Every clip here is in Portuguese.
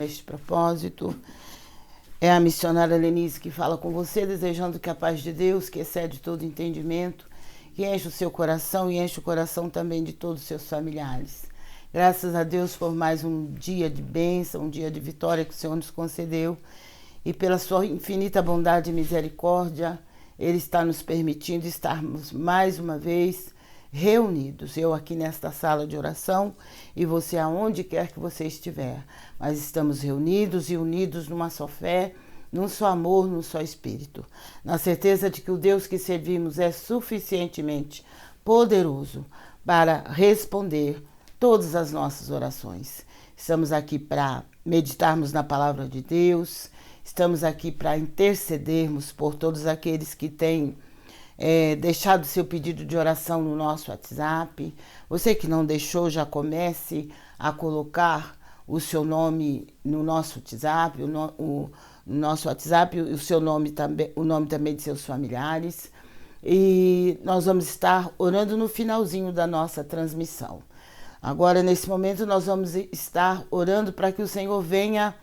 Este propósito é a missionária Lenise que fala com você, desejando que a paz de Deus, que excede todo entendimento, que enche o seu coração e enche o coração também de todos os seus familiares. Graças a Deus por mais um dia de bênção, um dia de vitória que o Senhor nos concedeu, e pela sua infinita bondade e misericórdia, Ele está nos permitindo estarmos mais uma vez reunidos, eu aqui nesta sala de oração e você aonde quer que você estiver, mas estamos reunidos e unidos numa só fé, num só amor, num só espírito, na certeza de que o Deus que servimos é suficientemente poderoso para responder todas as nossas orações. Estamos aqui para meditarmos na palavra de Deus, estamos aqui para intercedermos por todos aqueles que têm deixado seu pedido de oração no nosso WhatsApp. Você que não deixou, já comece a colocar o seu nome no nosso WhatsApp, no nosso WhatsApp, o seu nome também, o nome também de seus familiares. E nós vamos estar orando no finalzinho da nossa transmissão. Agora, nesse momento, nós vamos estar orando para que o Senhor venha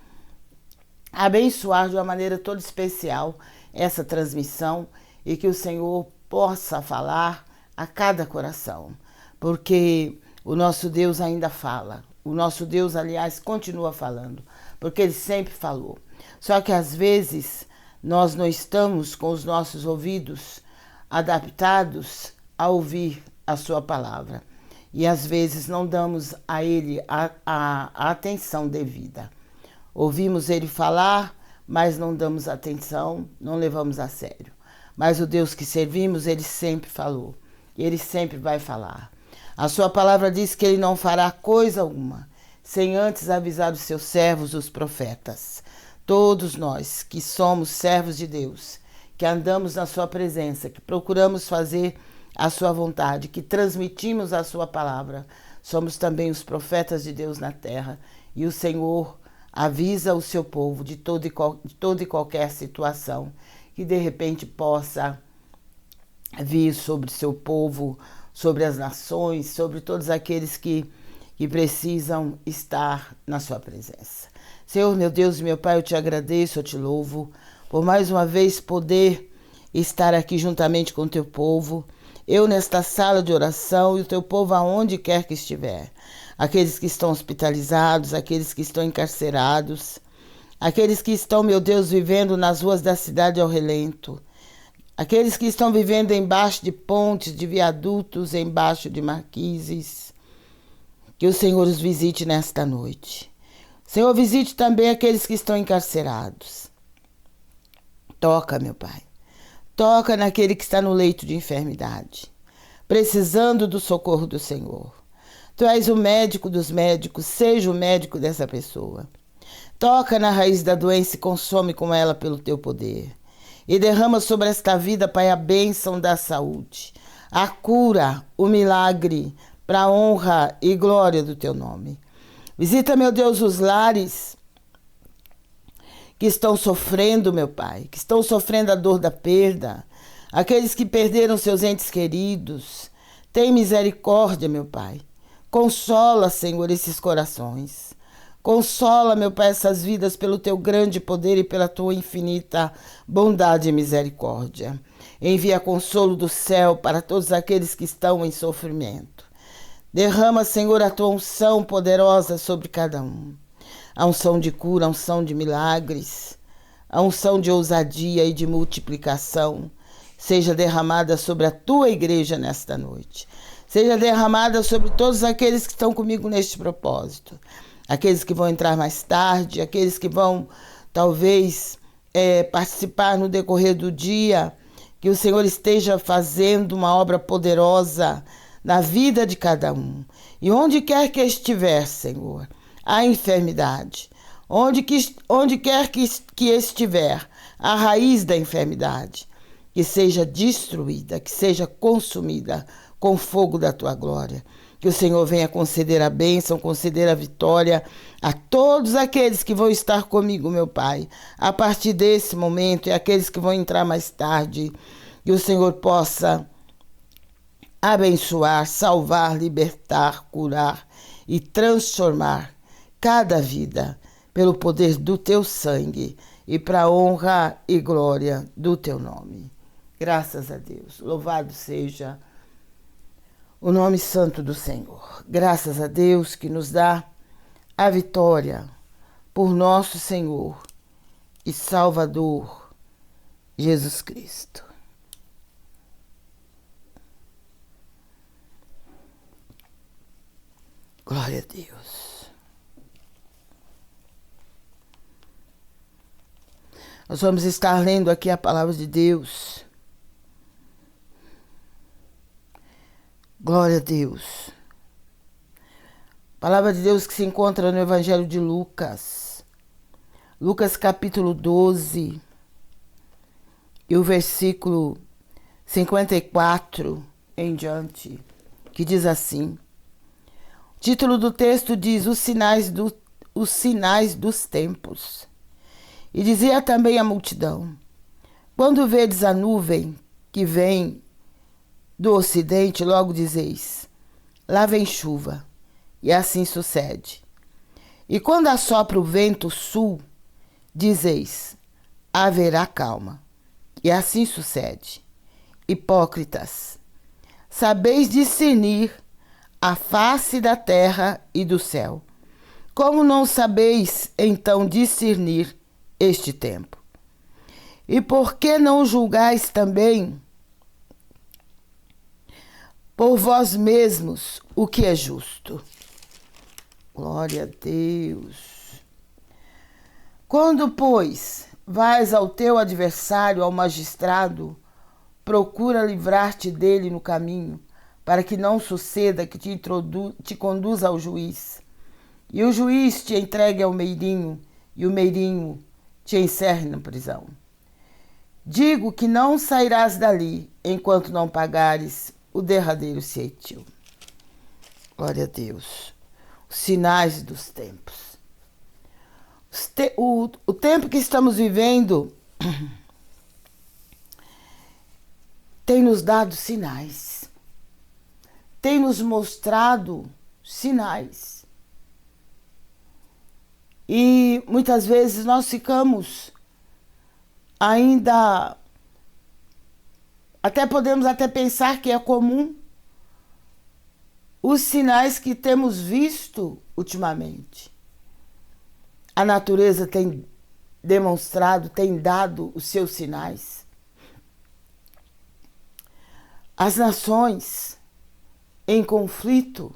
abençoar de uma maneira toda especial essa transmissão e que o Senhor possa falar a cada coração, porque o nosso Deus ainda fala, o nosso Deus, aliás, continua falando, porque Ele sempre falou. Só que às vezes nós não estamos com os nossos ouvidos adaptados a ouvir a sua palavra e às vezes não damos a Ele a atenção devida. Ouvimos Ele falar, mas não damos atenção, não levamos a sério. Mas o Deus que servimos, Ele sempre falou. E Ele sempre vai falar. A sua palavra diz que Ele não fará coisa alguma, sem antes avisar os seus servos, os profetas. Todos nós que somos servos de Deus, que andamos na sua presença, que procuramos fazer a sua vontade, que transmitimos a sua palavra, somos também os profetas de Deus na terra. E o Senhor avisa o seu povo de toda e qualquer situação que de repente possa vir sobre o seu povo, sobre as nações, sobre todos aqueles que precisam estar na sua presença. Senhor, meu Deus e meu Pai, eu te agradeço, eu te louvo, por mais uma vez poder estar aqui juntamente com o teu povo, eu nesta sala de oração e o teu povo aonde quer que estiver. Aqueles que estão hospitalizados, aqueles que estão encarcerados, aqueles que estão, meu Deus, vivendo nas ruas da cidade ao relento, aqueles que estão vivendo embaixo de pontes, de viadutos, embaixo de marquises, que o Senhor os visite nesta noite. Senhor, visite também aqueles que estão encarcerados. Toca, meu Pai. Toca naquele que está no leito de enfermidade, precisando do socorro do Senhor. Tu és o médico dos médicos, seja o médico dessa pessoa. Toca na raiz da doença e consome com ela pelo teu poder. E derrama sobre esta vida, Pai, a bênção da saúde, a cura, o milagre, para a honra e glória do teu nome. Visita, meu Deus, os lares que estão sofrendo, meu Pai, que estão sofrendo a dor da perda, aqueles que perderam seus entes queridos. Tem misericórdia, meu Pai. Consola, Senhor, esses corações. Consola, meu Pai, essas vidas pelo teu grande poder e pela tua infinita bondade e misericórdia. Envia consolo do céu para todos aqueles que estão em sofrimento. Derrama, Senhor, a tua unção poderosa sobre cada um. A unção de cura, a unção de milagres, a unção de ousadia e de multiplicação seja derramada sobre a tua igreja nesta noite. Seja derramada sobre todos aqueles que estão comigo neste propósito. Aqueles que vão entrar mais tarde, aqueles que vão, talvez, participar no decorrer do dia, que o Senhor esteja fazendo uma obra poderosa na vida de cada um. E onde quer que estiver, Senhor, a enfermidade, onde quer que estiver a raiz da enfermidade, que seja destruída, que seja consumida com o fogo da tua glória. Que o Senhor venha conceder a bênção, conceder a vitória a todos aqueles que vão estar comigo, meu Pai, a partir desse momento e aqueles que vão entrar mais tarde. Que o Senhor possa abençoar, salvar, libertar, curar e transformar cada vida pelo poder do teu sangue e para a honra e glória do teu nome. Graças a Deus. Louvado seja o nome santo do Senhor. Graças a Deus que nos dá a vitória por nosso Senhor e Salvador Jesus Cristo. Glória a Deus. Nós vamos estar lendo aqui a palavra de Deus. Glória a Deus. Palavra de Deus que se encontra no Evangelho de Lucas. Lucas capítulo 12. E o versículo 54 em diante. Que diz assim. O título do texto diz os sinais dos tempos. E dizia também a multidão: quando vedes a nuvem que vem do ocidente, logo dizeis: lá vem chuva. E assim sucede. E quando assopra o vento sul, dizeis: haverá calma. E assim sucede. Hipócritas, sabeis discernir a face da terra e do céu. Como não sabeis, então, discernir este tempo? E por que não julgais também por vós mesmos o que é justo? Glória a Deus. Quando, pois, vais ao teu adversário, ao magistrado, procura livrar-te dele no caminho, para que não suceda que te conduza ao juiz, e o juiz te entregue ao meirinho, e o meirinho te encerre na prisão. Digo que não sairás dali, enquanto não pagares o derradeiro ceitil. Glória a Deus. Os sinais dos tempos. O tempo que estamos vivendo tem nos dado sinais. Tem nos mostrado sinais. E muitas vezes nós ficamos ainda, podemos até pensar que é comum os sinais que temos visto ultimamente. A natureza tem demonstrado, tem dado os seus sinais. As nações em conflito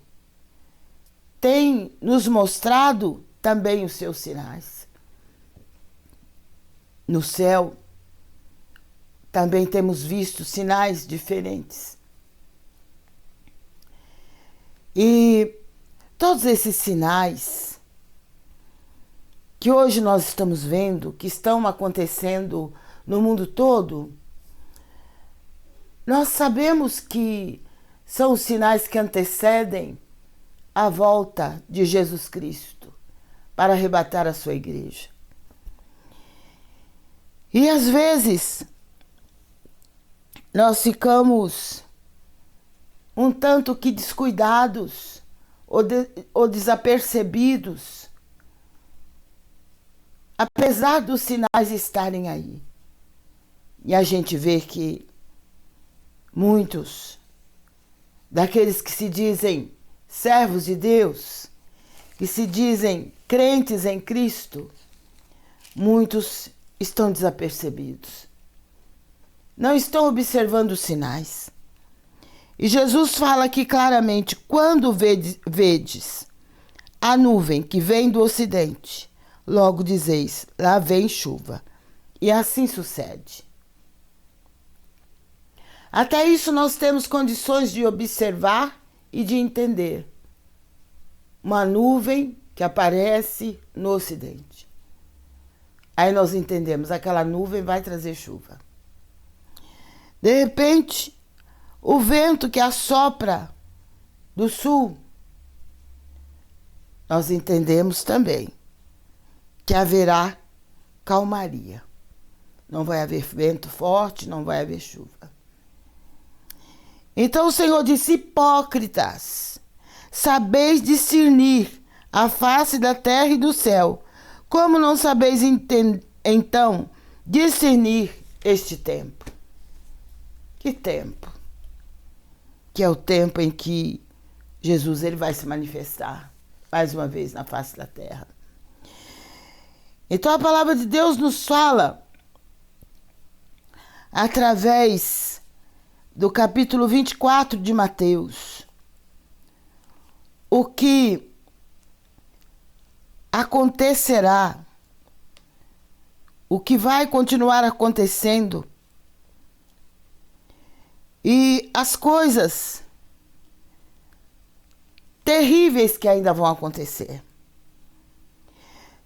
têm nos mostrado também os seus sinais. No céu também temos visto sinais diferentes. E todos esses sinais que hoje nós estamos vendo, que estão acontecendo no mundo todo, nós sabemos que são os sinais que antecedem a volta de Jesus Cristo para arrebatar a sua igreja. E às vezes nós ficamos um tanto que descuidados ou desapercebidos, apesar dos sinais estarem aí. E a gente vê que muitos daqueles que se dizem servos de Deus, que se dizem crentes em Cristo, muitos estão desapercebidos. Não estão observando os sinais. E Jesus fala aqui claramente: quando vedes a nuvem que vem do ocidente, logo dizeis, lá vem chuva. E assim sucede. Até isso nós temos condições de observar e de entender. Uma nuvem que aparece no ocidente. Aí nós entendemos, aquela nuvem vai trazer chuva. De repente, o vento que assopra do sul, nós entendemos também que haverá calmaria. Não vai haver vento forte, não vai haver chuva. Então o Senhor disse: hipócritas, sabeis discernir a face da terra e do céu. Como não sabeis então discernir este tempo? Que tempo? Que é o tempo em que Jesus ele vai se manifestar mais uma vez na face da terra. Então a palavra de Deus nos fala através do capítulo 24 de Mateus o que acontecerá, o que vai continuar acontecendo e as coisas terríveis que ainda vão acontecer.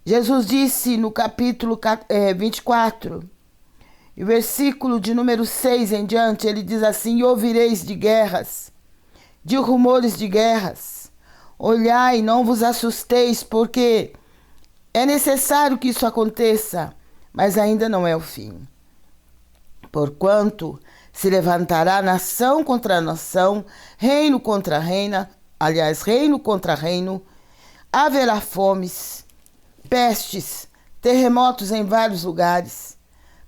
Jesus disse no capítulo 24, e o versículo de número 6 em diante, ele diz assim: e ouvireis de guerras, de rumores de guerras. Olhai, não vos assusteis, porque é necessário que isso aconteça, mas ainda não é o fim. Porquanto se levantará nação contra nação, reino contra reino, reino contra reino, haverá fomes, pestes, terremotos em vários lugares,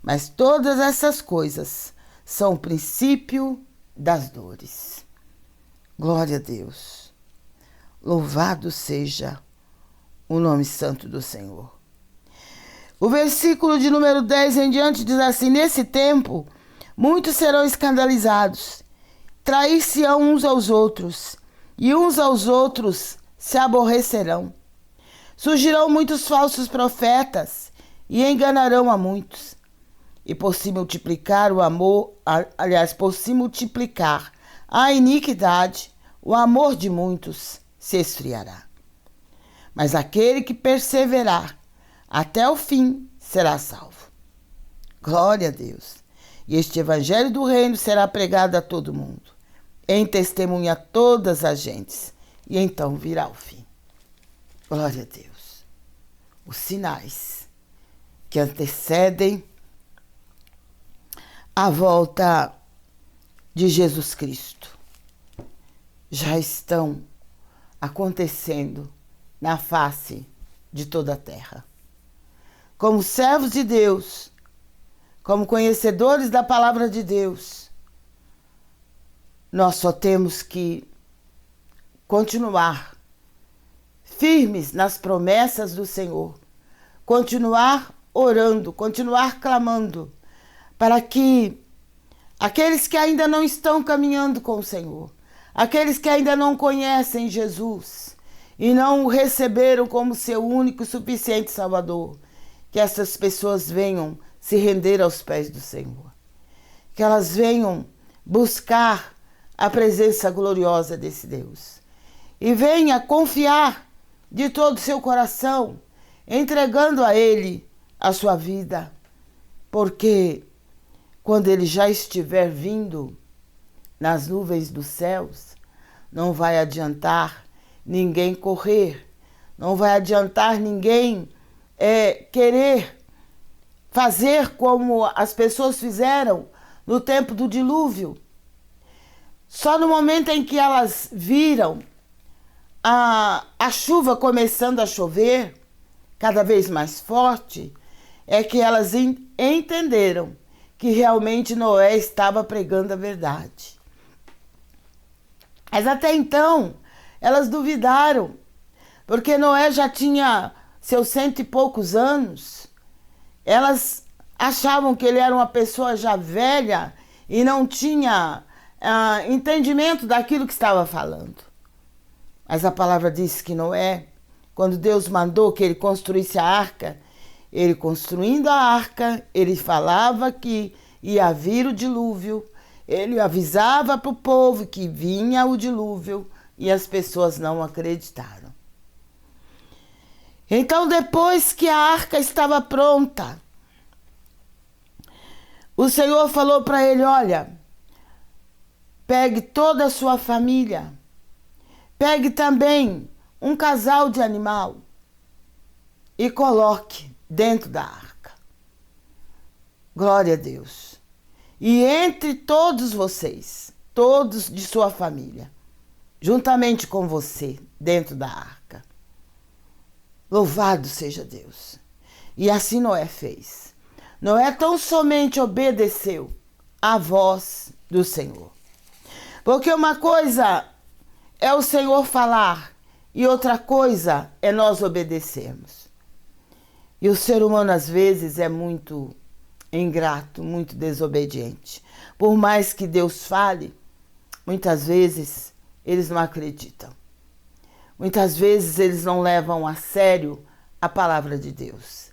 mas todas essas coisas são o princípio das dores. Glória a Deus. Louvado seja o nome santo do Senhor. O versículo de número 10 em diante diz assim: nesse tempo, muitos serão escandalizados, trair-se-ão uns aos outros, e uns aos outros se aborrecerão. Surgirão muitos falsos profetas e enganarão a muitos. E por se multiplicar o amor, por se multiplicar a iniquidade, o amor de muitos se esfriará. Mas aquele que perseverar até o fim será salvo. Glória a Deus. E este evangelho do reino será pregado a todo mundo, em testemunha a todas as gentes, e então virá o fim. Glória a Deus. Os sinais que antecedem a volta de Jesus Cristo já estão acontecendo na face de toda a terra. Como servos de Deus, como conhecedores da palavra de Deus, nós só temos que continuar firmes nas promessas do Senhor, continuar orando, continuar clamando, para que aqueles que ainda não estão caminhando com o Senhor, aqueles que ainda não conhecem Jesus e não o receberam como seu único e suficiente Salvador, que essas pessoas venham se render aos pés do Senhor, que elas venham buscar a presença gloriosa desse Deus e venha confiar de todo o seu coração, entregando a Ele a sua vida, porque quando Ele já estiver vindo nas nuvens dos céus, não vai adiantar ninguém correr, não vai adiantar ninguém querer fazer como as pessoas fizeram no tempo do dilúvio. Só no momento em que elas viram a chuva começando a chover, cada vez mais forte, é que elas entenderam que realmente Noé estava pregando a verdade. Mas até então, elas duvidaram, porque Noé já tinha seus 100 e poucos anos. Elas achavam que ele era uma pessoa já velha e não tinha entendimento daquilo que estava falando. Mas a palavra diz que Noé, quando Deus mandou que ele construísse a arca, ele construindo a arca, ele falava que ia vir o dilúvio, ele avisava para o povo que vinha o dilúvio e as pessoas não acreditaram. Então, depois que a arca estava pronta, o Senhor falou para ele: olha, pegue toda a sua família, pegue também um casal de animal e coloque dentro da arca. Glória a Deus. E entre todos vocês, todos de sua família, juntamente com você, dentro da arca. Louvado seja Deus. E assim Noé fez. Noé tão somente obedeceu à voz do Senhor. Porque uma coisa é o Senhor falar e outra coisa é nós obedecermos. E o ser humano às vezes é muito ingrato, muito desobediente. Por mais que Deus fale, muitas vezes eles não acreditam. Muitas vezes eles não levam a sério a palavra de Deus.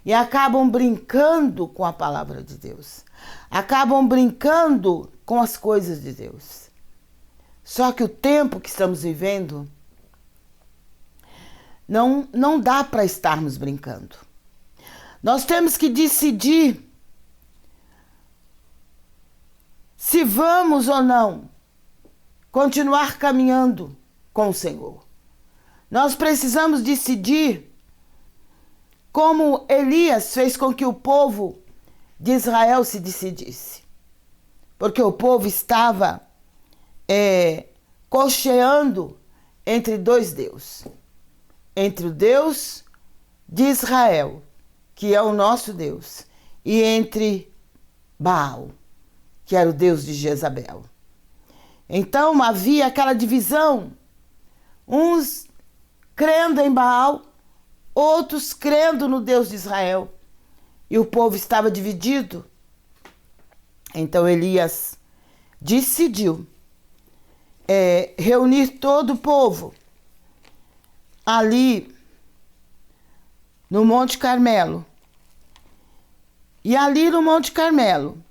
E acabam brincando com a palavra de Deus. Acabam brincando com as coisas de Deus. Só que o tempo que estamos vivendo não dá para estarmos brincando. Nós temos que decidir se vamos ou não continuar caminhando com o Senhor. Nós precisamos decidir como Elias fez com que o povo de Israel se decidisse. Porque o povo estava cocheando entre dois deuses. Entre o Deus de Israel, que é o nosso Deus, e entre Baal, que era o Deus de Jezabel. Então havia aquela divisão, uns crendo em Baal, outros crendo no Deus de Israel, e o povo estava dividido. Então Elias decidiu reunir todo o povo ali no Monte Carmelo. E ali no Monte Carmelo,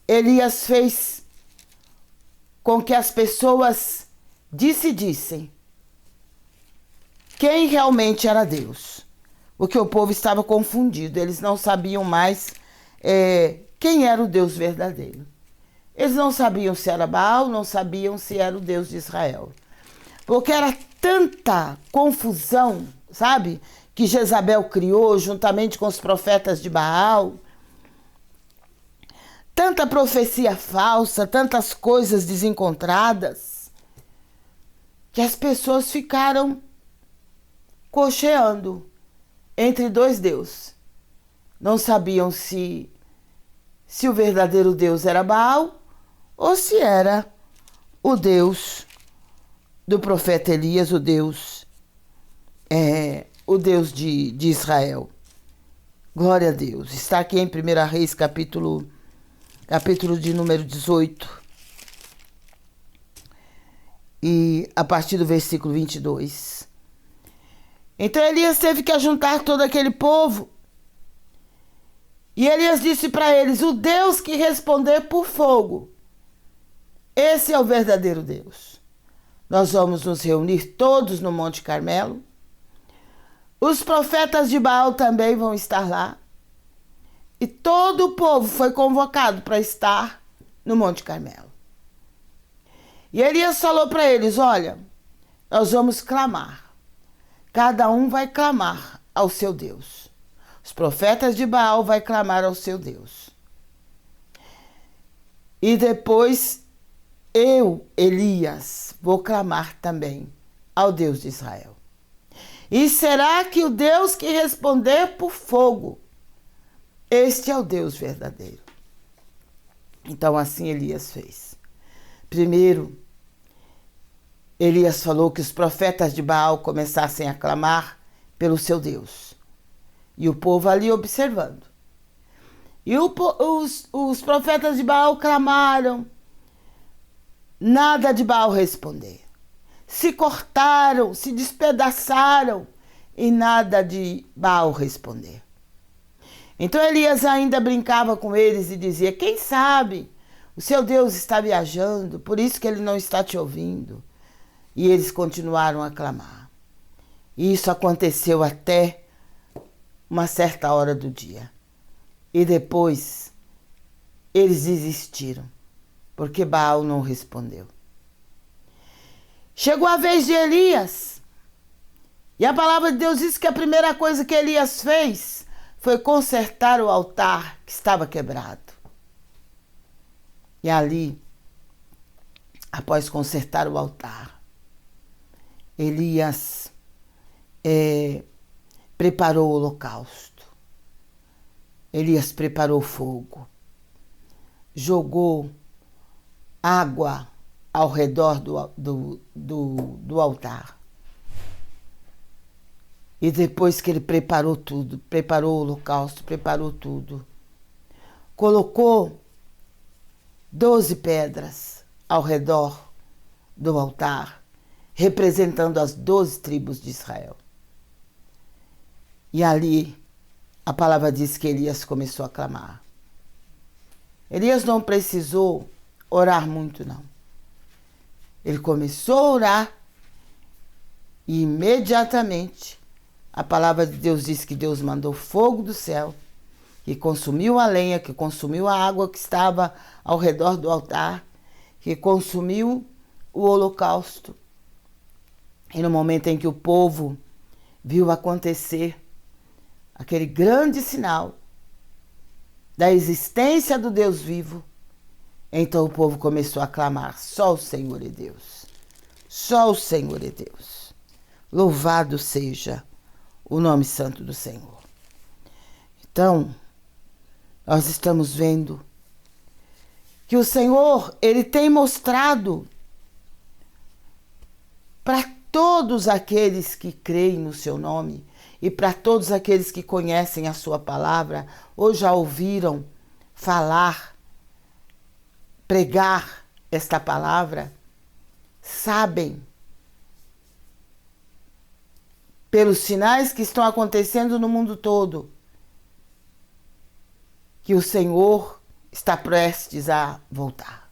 Elias fez com que as pessoas decidissem quem realmente era Deus. Porque o povo estava confundido, eles não sabiam mais quem era o Deus verdadeiro. Eles não sabiam se era Baal, não sabiam se era o Deus de Israel. Porque era tanta confusão, sabe? Que Jezabel criou juntamente com os profetas de Baal. Tanta profecia falsa, tantas coisas desencontradas, que as pessoas ficaram cocheando entre dois deuses. Não sabiam se o verdadeiro Deus era Baal ou se era o Deus do profeta Elias, o Deus de Israel. Glória a Deus. Está aqui em 1 Reis, capítulo de número 18. E a partir do versículo 22. Então Elias teve que ajuntar todo aquele povo. E Elias disse para eles: o Deus que responder por fogo, esse é o verdadeiro Deus. Nós vamos nos reunir todos no Monte Carmelo. Os profetas de Baal também vão estar lá. E todo o povo foi convocado para estar no Monte Carmelo. E Elias falou para eles: olha, nós vamos clamar. Cada um vai clamar ao seu Deus. Os profetas de Baal vão clamar ao seu Deus. E depois eu, Elias, vou clamar também ao Deus de Israel. E será que o Deus que responder por fogo, este é o Deus verdadeiro? Então assim Elias fez. Primeiro, Elias falou que os profetas de Baal começassem a clamar pelo seu Deus. E o povo ali observando. E os profetas de Baal clamaram. Nada de Baal responder. Se cortaram, se despedaçaram e nada de Baal responder. Então Elias ainda brincava com eles e dizia: quem sabe o seu Deus está viajando, por isso que ele não está te ouvindo. E eles continuaram a clamar. E isso aconteceu até uma certa hora do dia. E depois eles desistiram, porque Baal não respondeu. Chegou a vez de Elias. E a palavra de Deus diz que a primeira coisa que Elias fez foi consertar o altar que estava quebrado. E ali, após consertar o altar, Elias preparou o holocausto. Elias preparou fogo, jogou água ao redor do altar. E depois que ele preparou tudo, preparou o holocausto, preparou tudo, colocou 12 pedras ao redor do altar, representando as 12 tribos de Israel. E ali, a palavra diz que Elias começou a clamar. Elias não precisou orar muito, não. Ele começou a orar e imediatamente a palavra de Deus diz que Deus mandou fogo do céu, que consumiu a lenha, que consumiu a água que estava ao redor do altar, que consumiu o holocausto. E no momento em que o povo viu acontecer aquele grande sinal da existência do Deus vivo, então o povo começou a clamar: só o Senhor é Deus, só o Senhor é Deus. Louvado seja o nome santo do Senhor. Então, nós estamos vendo que o Senhor, Ele tem mostrado para todos aqueles que creem no seu nome e para todos aqueles que conhecem a sua palavra ou já ouviram falar, pregar esta palavra, sabem pelos sinais que estão acontecendo no mundo todo, que o Senhor está prestes a voltar.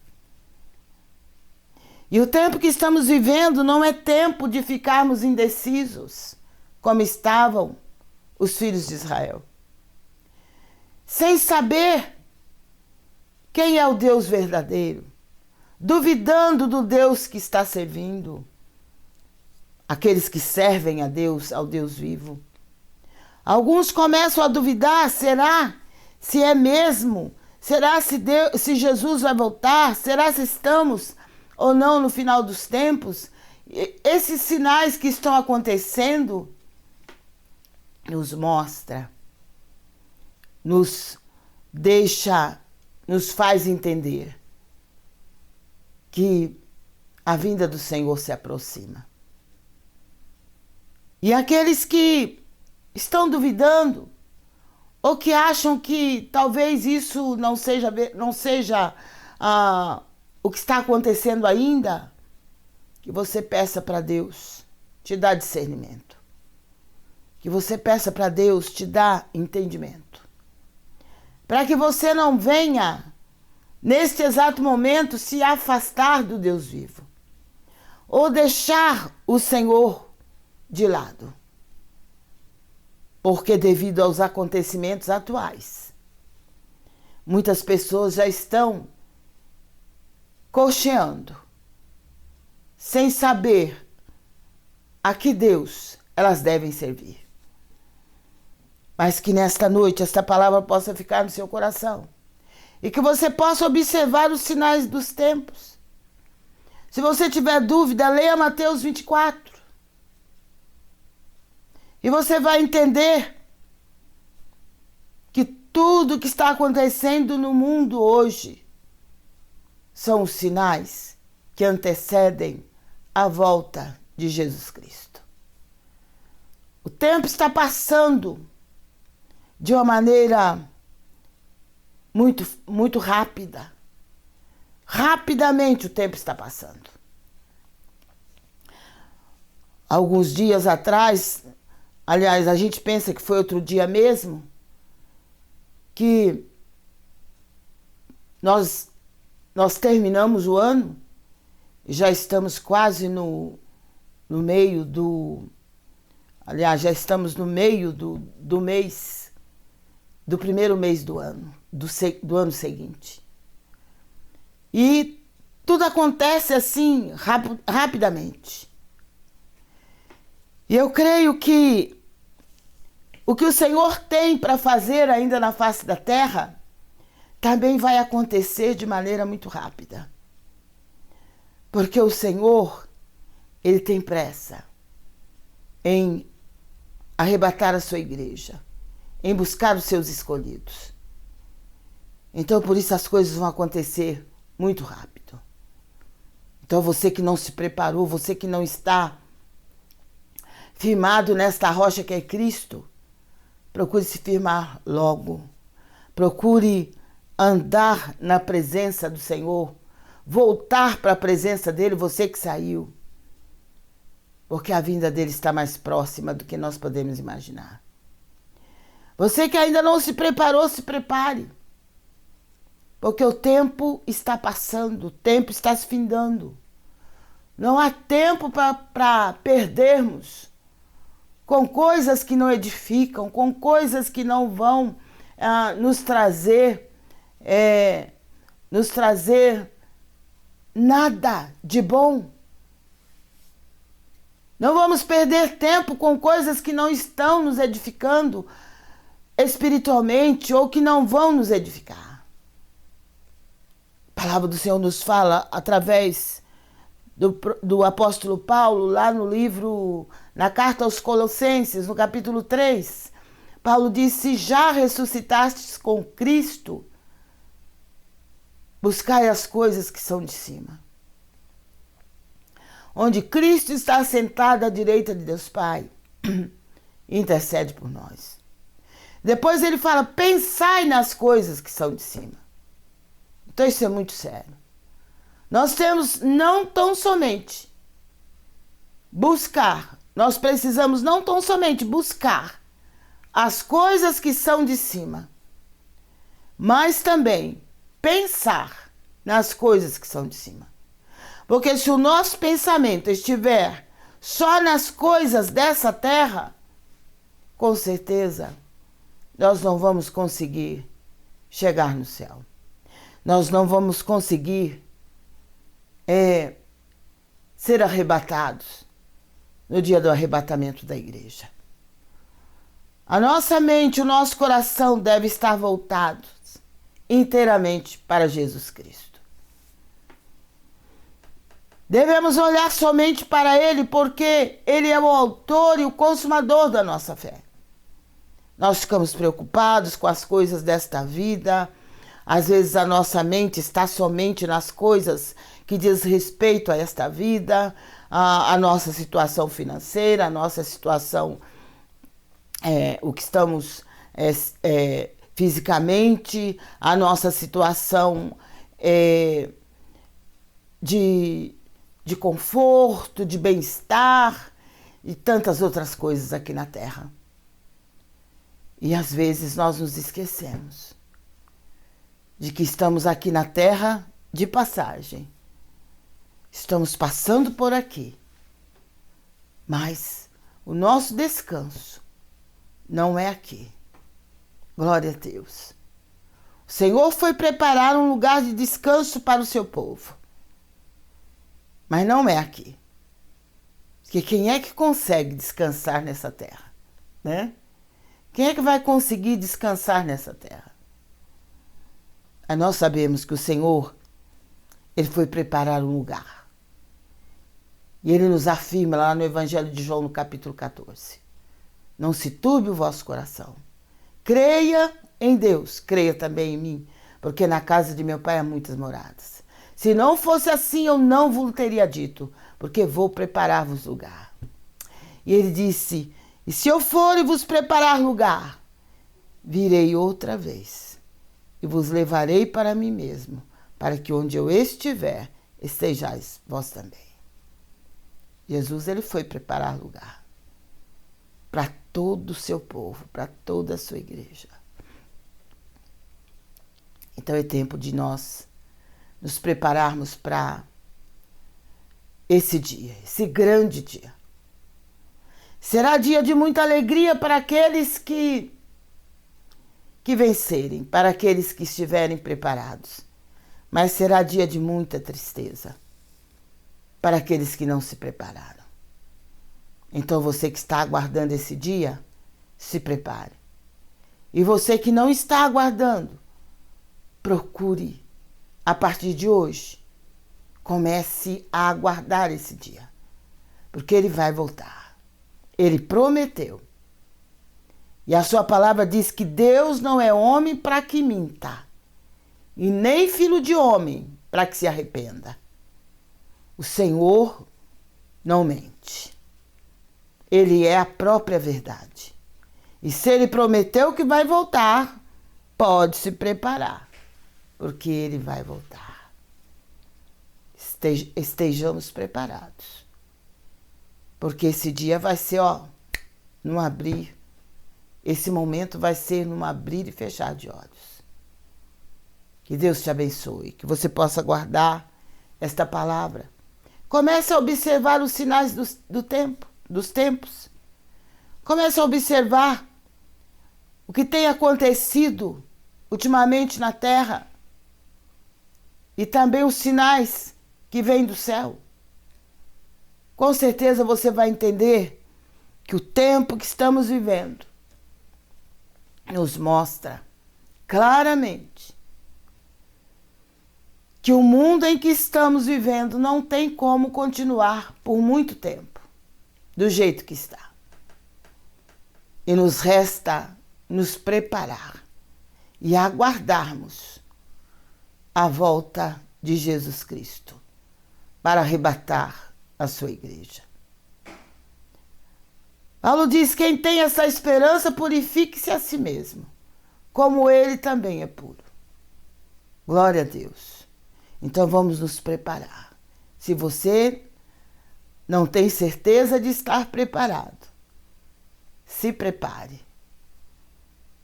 E o tempo que estamos vivendo não é tempo de ficarmos indecisos, como estavam os filhos de Israel, sem saber quem é o Deus verdadeiro, duvidando do Deus que está servindo. Aqueles que servem a Deus, ao Deus vivo. Alguns começam a duvidar: será se é mesmo? Será se Jesus vai voltar? Será se estamos ou não no final dos tempos? Esses sinais que estão acontecendo nos mostra, nos faz entender que a vinda do Senhor se aproxima. E aqueles que estão duvidando, ou que acham que talvez isso não seja o que está acontecendo ainda, que você peça para Deus te dar discernimento. Que você peça para Deus te dar entendimento. Para que você não venha, neste exato momento, se afastar do Deus vivo. Ou deixar o Senhor de lado, porque devido aos acontecimentos atuais, muitas pessoas já estão cocheando, sem saber a que Deus elas devem servir. Mas que nesta noite esta palavra possa ficar no seu coração e que você possa observar os sinais dos tempos. Se você tiver dúvida, leia Mateus 24. E você vai entender que tudo que está acontecendo no mundo hoje são os sinais que antecedem a volta de Jesus Cristo. O tempo está passando de uma maneira muito rápida. Rapidamente o tempo está passando. Alguns dias atrás, aliás, a gente pensa que foi outro dia mesmo, que nós terminamos o ano e já estamos quase no meio do... Aliás, já estamos no meio do mês, do primeiro mês do ano, do ano seguinte. E tudo acontece assim, rapidamente. E eu creio que o que o Senhor tem para fazer ainda na face da terra também vai acontecer de maneira muito rápida. Porque o Senhor, Ele tem pressa em arrebatar a sua igreja, em buscar os seus escolhidos. Então, por isso, as coisas vão acontecer muito rápido. Então, você que não se preparou, você que não está firmado nesta rocha que é Cristo, procure se firmar logo. Procure andar na presença do Senhor, voltar para a presença dele, você que saiu, porque a vinda dele está mais próxima do que nós podemos imaginar. Você que ainda não se preparou, se prepare, porque o tempo está passando, o tempo está se findando. Não há tempo para perdermos com coisas que não edificam, com coisas que não vão nos trazer nada de bom. Não vamos perder tempo com coisas que não estão nos edificando espiritualmente ou que não vão nos edificar. A palavra do Senhor nos fala através do apóstolo Paulo, lá no livro, na carta aos Colossenses, no capítulo 3. Paulo diz: se já ressuscitastes com Cristo, buscai as coisas que são de cima, onde Cristo está sentado à direita de Deus Pai, e intercede por nós. Depois ele fala: pensai nas coisas que são de cima. Então isso é muito sério. Nós temos não tão somente buscar, nós precisamos não tão somente buscar as coisas que são de cima, mas também pensar nas coisas que são de cima. Porque se o nosso pensamento estiver só nas coisas dessa terra, com certeza nós não vamos conseguir chegar no céu. Nós não vamos conseguir ser arrebatados no dia do arrebatamento da igreja. A nossa mente, o nosso coração deve estar voltados inteiramente para Jesus Cristo. Devemos olhar somente para Ele, porque Ele é o autor e o consumador da nossa fé. Nós ficamos preocupados com as coisas desta vida. Às vezes a nossa mente está somente nas coisas que diz respeito a esta vida, a nossa situação financeira, a nossa situação, o que estamos fisicamente, a nossa situação de conforto, de bem-estar e tantas outras coisas aqui na Terra. E às vezes nós nos esquecemos de que estamos aqui na Terra de passagem. Estamos passando por aqui, mas o nosso descanso não é aqui. Glória a Deus. O Senhor foi preparar um lugar de descanso para o seu povo, mas não é aqui. Porque quem é que consegue descansar nessa terra, né? Quem é que vai conseguir descansar nessa terra? Mas nós sabemos que o Senhor, Ele foi preparar um lugar. E Ele nos afirma lá no Evangelho de João, no capítulo 14. Não se turbe o vosso coração. Creia em Deus, creia também em mim, porque na casa de meu Pai há muitas moradas. Se não fosse assim, eu não vos teria dito, porque vou preparar-vos lugar. E Ele disse: e se eu for e vos preparar lugar, virei outra vez e vos levarei para mim mesmo, para que onde eu estiver, estejais vós também. Jesus, Ele foi preparar lugar para todo o seu povo, para toda a sua igreja. Então é tempo de nós nos prepararmos para esse dia, esse grande dia. Será dia de muita alegria para aqueles que vencerem, para aqueles que estiverem preparados. Mas será dia de muita tristeza para aqueles que não se prepararam. Então você que está aguardando esse dia, se prepare. E você que não está aguardando, procure, a partir de hoje, comece a aguardar esse dia. Porque Ele vai voltar. Ele prometeu. E a sua palavra diz que Deus não é homem para que minta, e nem filho de homem para que se arrependa. O Senhor não mente. Ele é a própria verdade. E se ele prometeu que vai voltar, pode se preparar, porque ele vai voltar. Estejamos preparados. Porque esse dia vai ser, num abrir. Esse momento vai ser num abrir e fechar de olhos. Que Deus te abençoe, que você possa guardar esta palavra. Comece a observar os sinais dos tempos. Comece a observar o que tem acontecido ultimamente na terra e também os sinais que vêm do céu. Com certeza você vai entender que o tempo que estamos vivendo nos mostra claramente que o mundo em que estamos vivendo não tem como continuar por muito tempo do jeito que está. E nos resta nos preparar e aguardarmos a volta de Jesus Cristo para arrebatar a sua igreja. Paulo diz: quem tem essa esperança, purifique-se a si mesmo, como ele também é puro. Glória a Deus. Então vamos nos preparar. Se você não tem certeza de estar preparado, se prepare.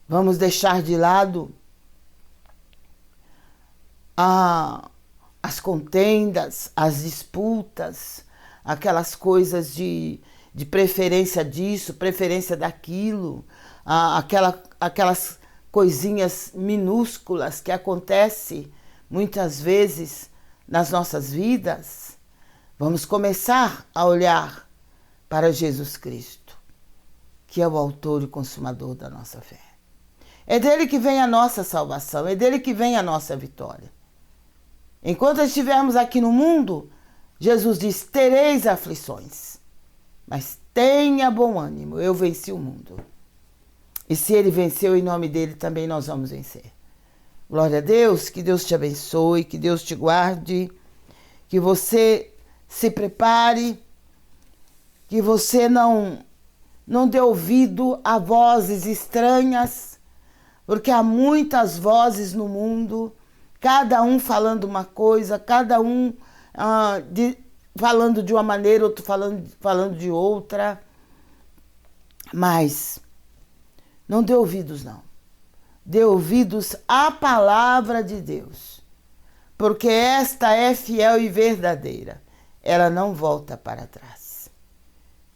Vamos deixar de lado as contendas, as disputas, aquelas coisas de preferência disso, preferência daquilo, aquelas coisinhas minúsculas que acontecem muitas vezes nas nossas vidas. Vamos começar a olhar para Jesus Cristo, que é o autor e consumador da nossa fé. É dele que vem a nossa salvação, é dele que vem a nossa vitória. Enquanto estivermos aqui no mundo, Jesus diz: tereis aflições, mas tenha bom ânimo, eu venci o mundo. E se ele venceu, em nome dele também nós vamos vencer. Glória a Deus, que Deus te abençoe, que Deus te guarde, que você se prepare, que você não dê ouvido a vozes estranhas, porque há muitas vozes no mundo, cada um falando uma coisa, cada um falando de uma maneira, outro falando de outra. Mas não dê ouvidos, não. Dê ouvidos à palavra de Deus, porque esta é fiel e verdadeira. Ela não volta para trás.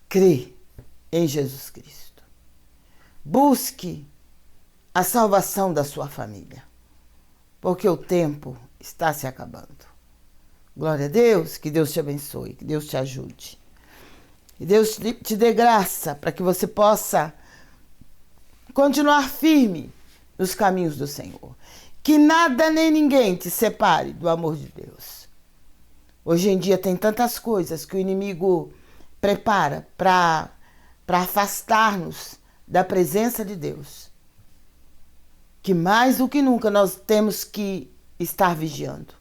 Crê em Jesus Cristo. Busque a salvação da sua família, porque o tempo está se acabando. Glória a Deus, que Deus te abençoe, que Deus te ajude. Que Deus te dê graça para que você possa continuar firme nos caminhos do Senhor. Que nada nem ninguém te separe do amor de Deus. Hoje em dia tem tantas coisas que o inimigo prepara para afastar-nos da presença de Deus, que mais do que nunca nós temos que estar vigiando.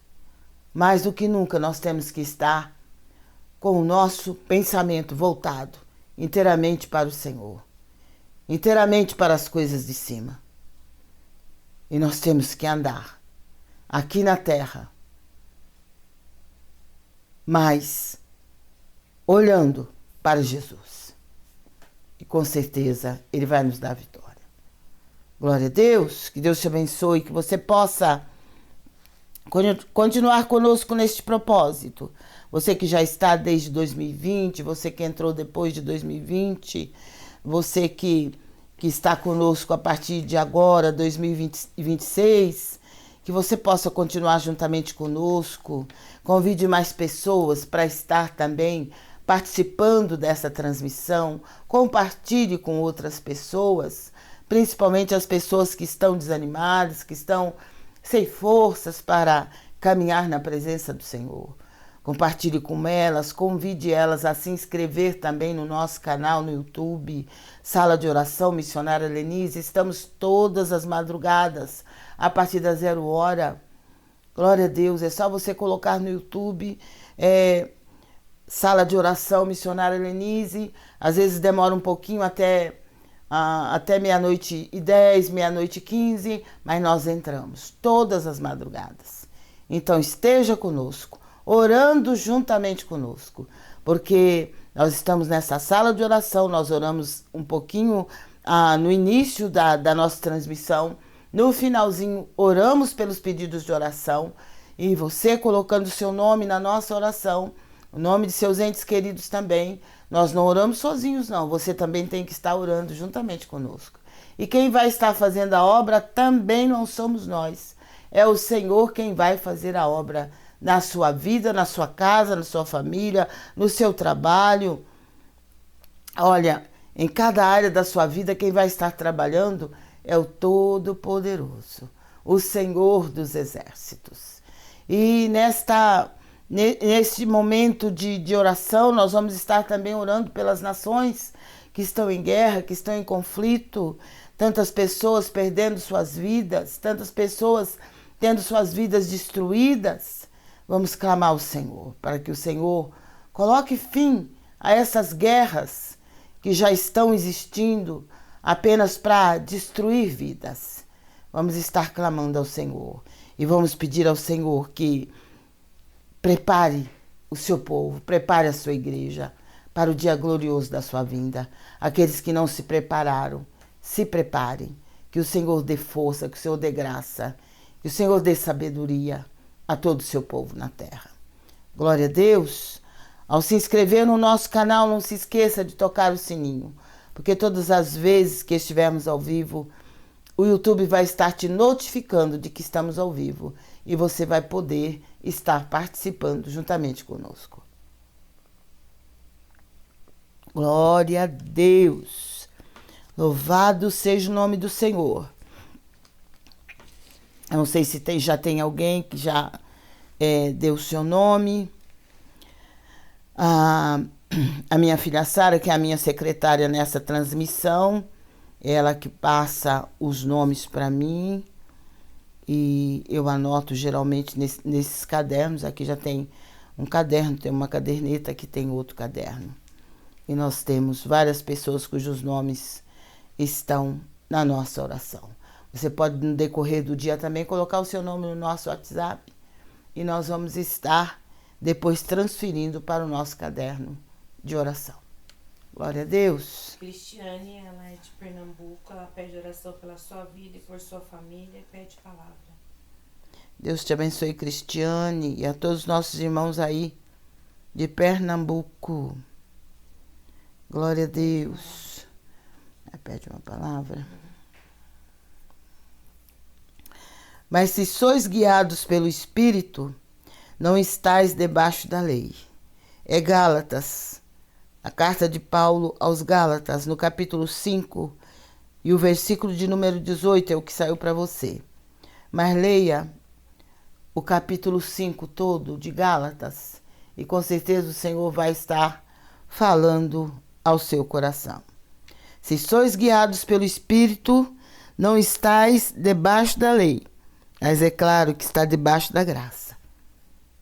Mais do que nunca nós temos que estar com o nosso pensamento voltado inteiramente para o Senhor, inteiramente para as coisas de cima. E nós temos que andar aqui na terra, mas olhando para Jesus. E com certeza Ele vai nos dar vitória. Glória a Deus, que Deus te abençoe, que você possa continuar conosco neste propósito. Você que já está desde 2020, você que entrou depois de 2020, você que está conosco a partir de agora, 2026, que você possa continuar juntamente conosco. Convide mais pessoas para estar também participando dessa transmissão. Compartilhe com outras pessoas, principalmente as pessoas que estão desanimadas, que estão sem forças para caminhar na presença do Senhor. Compartilhe com elas, convide elas a se inscrever também no nosso canal no YouTube, Sala de Oração Missionária Lenise. Estamos todas as madrugadas, a partir das 0h. Glória a Deus, é só você colocar no YouTube, Sala de Oração Missionária Lenise. Às vezes demora um pouquinho até 00h10, 00h15, mas nós entramos todas as madrugadas. Então esteja conosco, orando juntamente conosco, porque nós estamos nessa sala de oração, nós oramos um pouquinho no início da nossa transmissão, no finalzinho oramos pelos pedidos de oração, e você colocando o seu nome na nossa oração, o nome de seus entes queridos também. Nós não oramos sozinhos, não. Você também tem que estar orando juntamente conosco. E quem vai estar fazendo a obra também não somos nós. É o Senhor quem vai fazer a obra na sua vida, na sua casa, na sua família, no seu trabalho. Olha, em cada área da sua vida, quem vai estar trabalhando é o Todo-Poderoso, o Senhor dos Exércitos. E neste momento de oração, nós vamos estar também orando pelas nações que estão em guerra, que estão em conflito, tantas pessoas perdendo suas vidas, tantas pessoas tendo suas vidas destruídas. Vamos clamar ao Senhor, para que o Senhor coloque fim a essas guerras que já estão existindo apenas para destruir vidas. Vamos estar clamando ao Senhor e vamos pedir ao Senhor que prepare o seu povo, prepare a sua igreja para o dia glorioso da sua vinda. Aqueles que não se prepararam, se preparem. Que o Senhor dê força, que o Senhor dê graça, que o Senhor dê sabedoria a todo o seu povo na terra. Glória a Deus. Ao se inscrever no nosso canal, não se esqueça de tocar o sininho, porque todas as vezes que estivermos ao vivo, o YouTube vai estar te notificando de que estamos ao vivo e você vai poder estar participando juntamente conosco. Glória a Deus. Louvado seja o nome do Senhor. Eu não sei se já tem alguém que já deu o seu nome. A minha filha Sara, que é a minha secretária nessa transmissão, ela que passa os nomes para mim e eu anoto geralmente nesses cadernos. Aqui já tem um caderno, tem uma caderneta, aqui tem outro caderno. E nós temos várias pessoas cujos nomes estão na nossa oração. Você pode, no decorrer do dia, também colocar o seu nome no nosso WhatsApp e nós vamos estar depois transferindo para o nosso caderno de oração. Glória a Deus. Cristiane, ela é de Pernambuco, ela pede oração pela sua vida e por sua família e pede palavra. Deus te abençoe, Cristiane, e a todos os nossos irmãos aí de Pernambuco. Glória a Deus. Pede uma palavra. Mas se sois guiados pelo Espírito, não estais debaixo da lei. É Gálatas, a carta de Paulo aos Gálatas, no capítulo 5, e o versículo de número 18 é o que saiu para você. Mas leia o capítulo 5 todo de Gálatas e com certeza o Senhor vai estar falando ao seu coração. Se sois guiados pelo Espírito, não estais debaixo da lei, mas é claro que está debaixo da graça.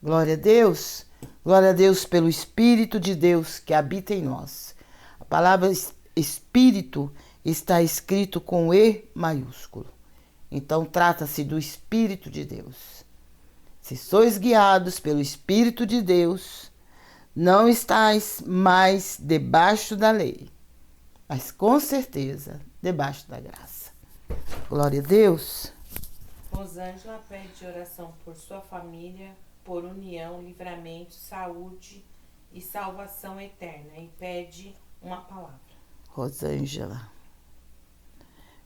Glória a Deus. Glória a Deus pelo Espírito de Deus que habita em nós. A palavra Espírito está escrito com E maiúsculo. Então trata-se do Espírito de Deus. Se sois guiados pelo Espírito de Deus, não estais mais debaixo da lei, mas com certeza debaixo da graça. Glória a Deus. Rosângela pede oração por sua família, por união, livramento, saúde e salvação eterna, e pede uma palavra. Rosângela.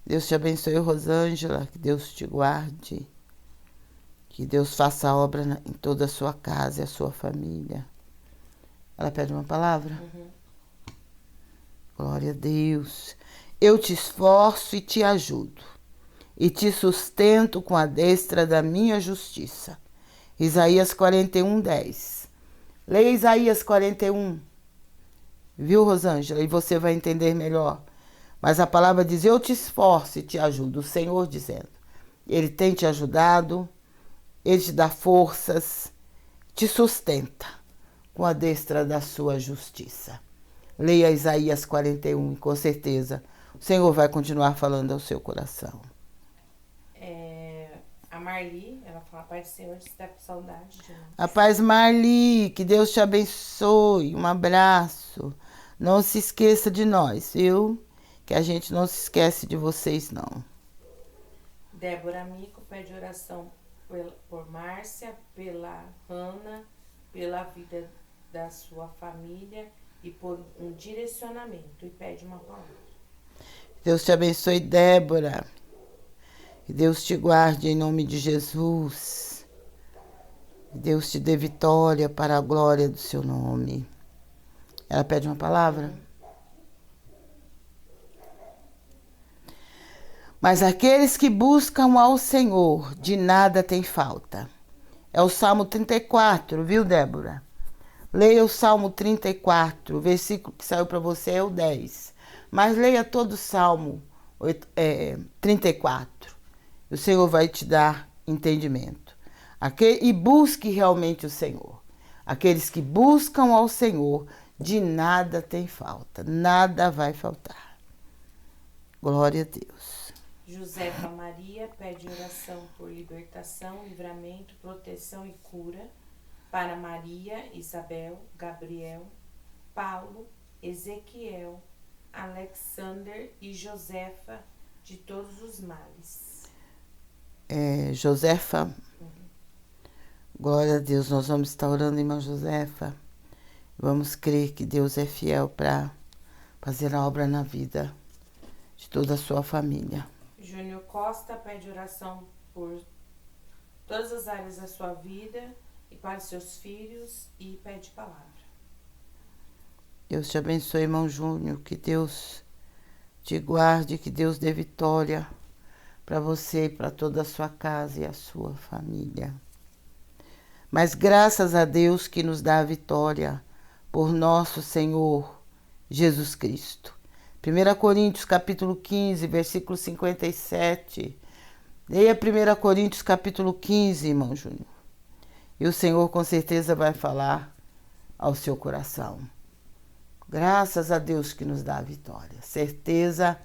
Deus te abençoe, Rosângela, que Deus te guarde, que Deus faça a obra em toda a sua casa e a sua família. Ela pede uma palavra? Glória a Deus. Eu te esforço e te ajudo, e te sustento com a destra da minha justiça. Isaías 41:10. Leia Isaías 41. Viu, Rosângela? E você vai entender melhor. Mas a palavra diz, eu te esforço e te ajudo. O Senhor dizendo. Ele tem te ajudado, Ele te dá forças, te sustenta com a destra da sua justiça. Leia Isaías 41 e com certeza o Senhor vai continuar falando ao seu coração. A Marli, ela fala, Pai do Senhor, está com saudade de nós. A paz, Marli, que Deus te abençoe, um abraço. Não se esqueça de nós, viu? Que a gente não se esquece de vocês, não. Débora Amico pede oração por Márcia, pela Hanna, pela vida da sua família e por um direcionamento. E pede uma palavra. Deus te abençoe, Débora. Que Deus te guarde em nome de Jesus. Que Deus te dê vitória para a glória do seu nome. Ela pede uma palavra? Mas aqueles que buscam ao Senhor, de nada tem falta. É o Salmo 34, viu, Débora? Leia o Salmo 34, o versículo que saiu para você é o 10. Mas leia todo o Salmo 34. O Senhor vai te dar entendimento. E busque realmente o Senhor. Aqueles que buscam ao Senhor, de nada tem falta. Nada vai faltar. Glória a Deus. Josefa Maria pede oração por libertação, livramento, proteção e cura para Maria, Isabel, Gabriel, Paulo, Ezequiel, Alexander e Josefa de todos os males. Josefa, glória a Deus, nós vamos estar orando, irmã Josefa. Vamos crer que Deus é fiel para fazer a obra na vida de toda a sua família. Júnior Costa pede oração por todas as áreas da sua vida e para seus filhos e pede palavra. Deus te abençoe, irmão Júnior, que Deus te guarde, que Deus dê vitória para você e para toda a sua casa e a sua família. Mas graças a Deus que nos dá a vitória por nosso Senhor Jesus Cristo. 1 Coríntios capítulo 15, versículo 57. Leia 1 Coríntios capítulo 15, irmão Júnior. E o Senhor com certeza vai falar ao seu coração. Graças a Deus que nos dá a vitória. Certeza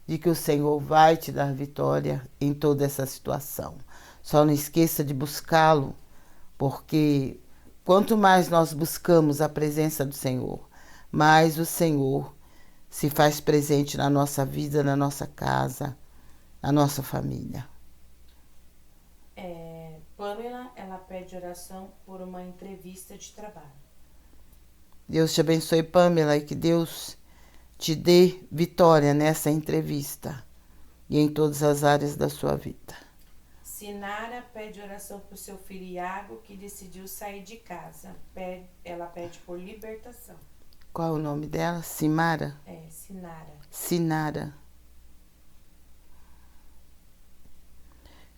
de que o Senhor vai te dar vitória em toda essa situação. Só não esqueça de buscá-lo, porque quanto mais nós buscamos a presença do Senhor, mais o Senhor se faz presente na nossa vida, na nossa casa, na nossa família. Pamela, ela pede oração por uma entrevista de trabalho. Deus te abençoe, Pamela, e que Deus te dê vitória nessa entrevista e em todas as áreas da sua vida. Sinara pede oração por seu filho Iago, que decidiu sair de casa. Ela pede por libertação. Qual é o nome dela? Simara? Sinara. Sinara.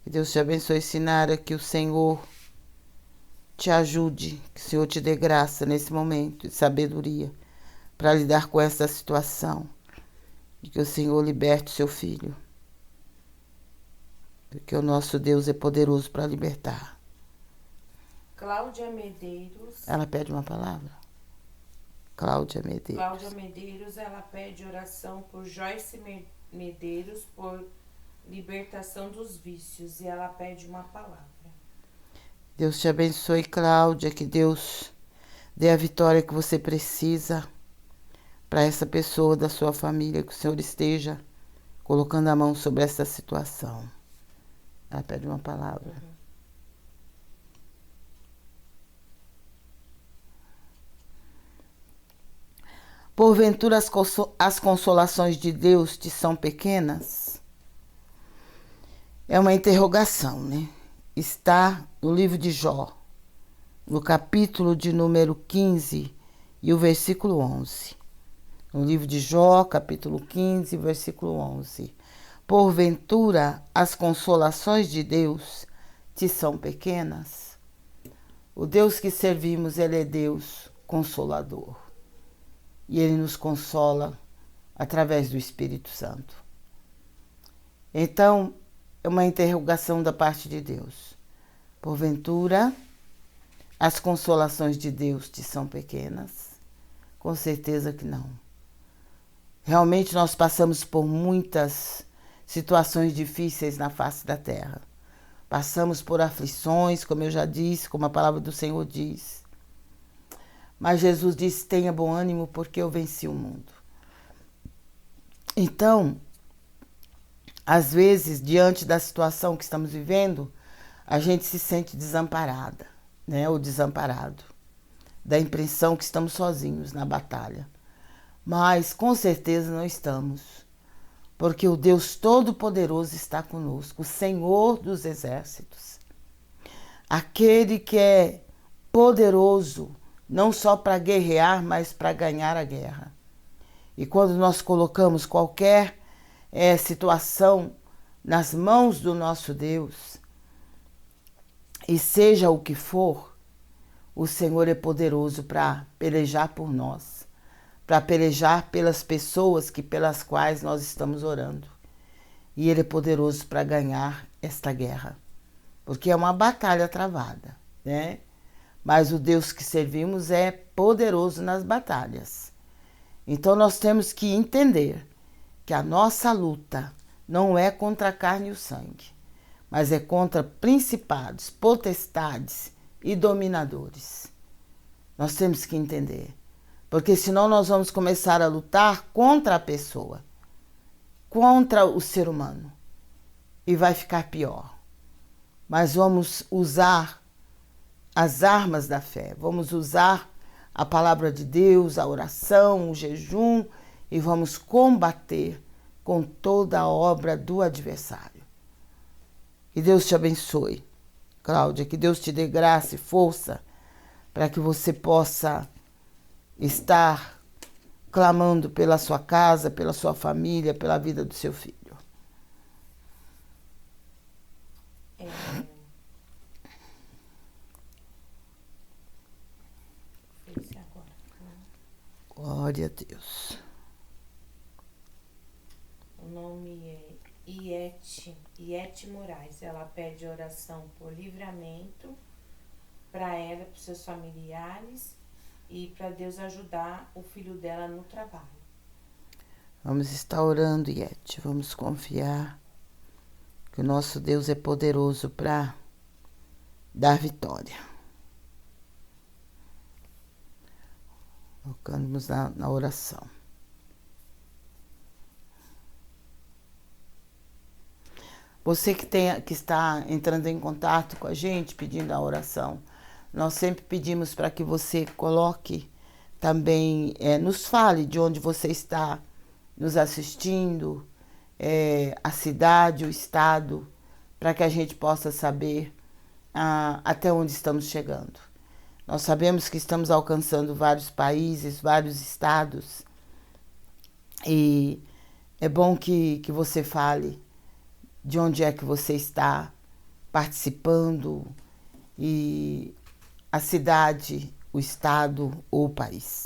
Que Deus te abençoe, Sinara, que o Senhor te ajude, que o Senhor te dê graça nesse momento e sabedoria para lidar com essa situação. E que o Senhor liberte seu filho. Porque o nosso Deus é poderoso para libertar. Cláudia Medeiros. Ela pede uma palavra? Cláudia Medeiros. Cláudia Medeiros, ela pede oração por Joyce Medeiros, por libertação dos vícios. E ela pede uma palavra. Deus te abençoe, Cláudia. Que Deus dê a vitória que você precisa para essa pessoa da sua família. Que o Senhor esteja colocando a mão sobre essa situação. Ela pede uma palavra. Porventura as consolações de Deus te são pequenas? É uma interrogação, né? Está no livro de Jó, no capítulo de número 15 e o versículo 11. No livro de Jó, capítulo 15, versículo 11. Porventura as consolações de Deus te são pequenas? O Deus que servimos, Ele é Deus consolador. E Ele nos consola através do Espírito Santo. Então, é uma interrogação da parte de Deus. Porventura, as consolações de Deus te são pequenas? Com certeza que não. Realmente nós passamos por muitas situações difíceis na face da terra. Passamos por aflições, como eu já disse, como a palavra do Senhor diz. Mas Jesus disse, tenha bom ânimo porque eu venci o mundo. Então, às vezes, diante da situação que estamos vivendo, a gente se sente desamparada, né? Ou desamparado. Dá a impressão que estamos sozinhos na batalha. Mas, com certeza, não estamos. Porque o Deus Todo-Poderoso está conosco, o Senhor dos Exércitos. Aquele que é poderoso, não só para guerrear, mas para ganhar a guerra. E quando nós colocamos qualquer situação nas mãos do nosso Deus, e seja o que for, o Senhor é poderoso para pelejar por nós, para pelejar pelas pessoas pelas quais nós estamos orando. E Ele é poderoso para ganhar esta guerra, porque é uma batalha travada, né? Mas o Deus que servimos é poderoso nas batalhas. Então nós temos que entender que a nossa luta não é contra a carne e o sangue, mas é contra principados, potestades e dominadores. Nós temos que entender, porque senão nós vamos começar a lutar contra a pessoa, contra o ser humano, e vai ficar pior. Mas vamos usar as armas da fé, vamos usar a palavra de Deus, a oração, o jejum, e vamos combater com toda a obra do adversário. Que Deus te abençoe, Cláudia, que Deus te dê graça e força para que você possa estar clamando pela sua casa, pela sua família, pela vida do seu filho. Glória a Deus. O nome é Iete Moraes. Ela pede oração por livramento para ela, para os seus familiares e para Deus ajudar o filho dela no trabalho. Vamos estar orando, Iete. Vamos confiar que o nosso Deus é poderoso para dar vitória. Colocamos na oração. Você que está entrando em contato com a gente, pedindo a oração, nós sempre pedimos para que você coloque também, nos fale de onde você está nos assistindo, a cidade, o estado, para que a gente possa saber até onde estamos chegando. Nós sabemos que estamos alcançando vários países, vários estados, e é bom que você fale de onde é que você está participando e a cidade, o estado ou o país.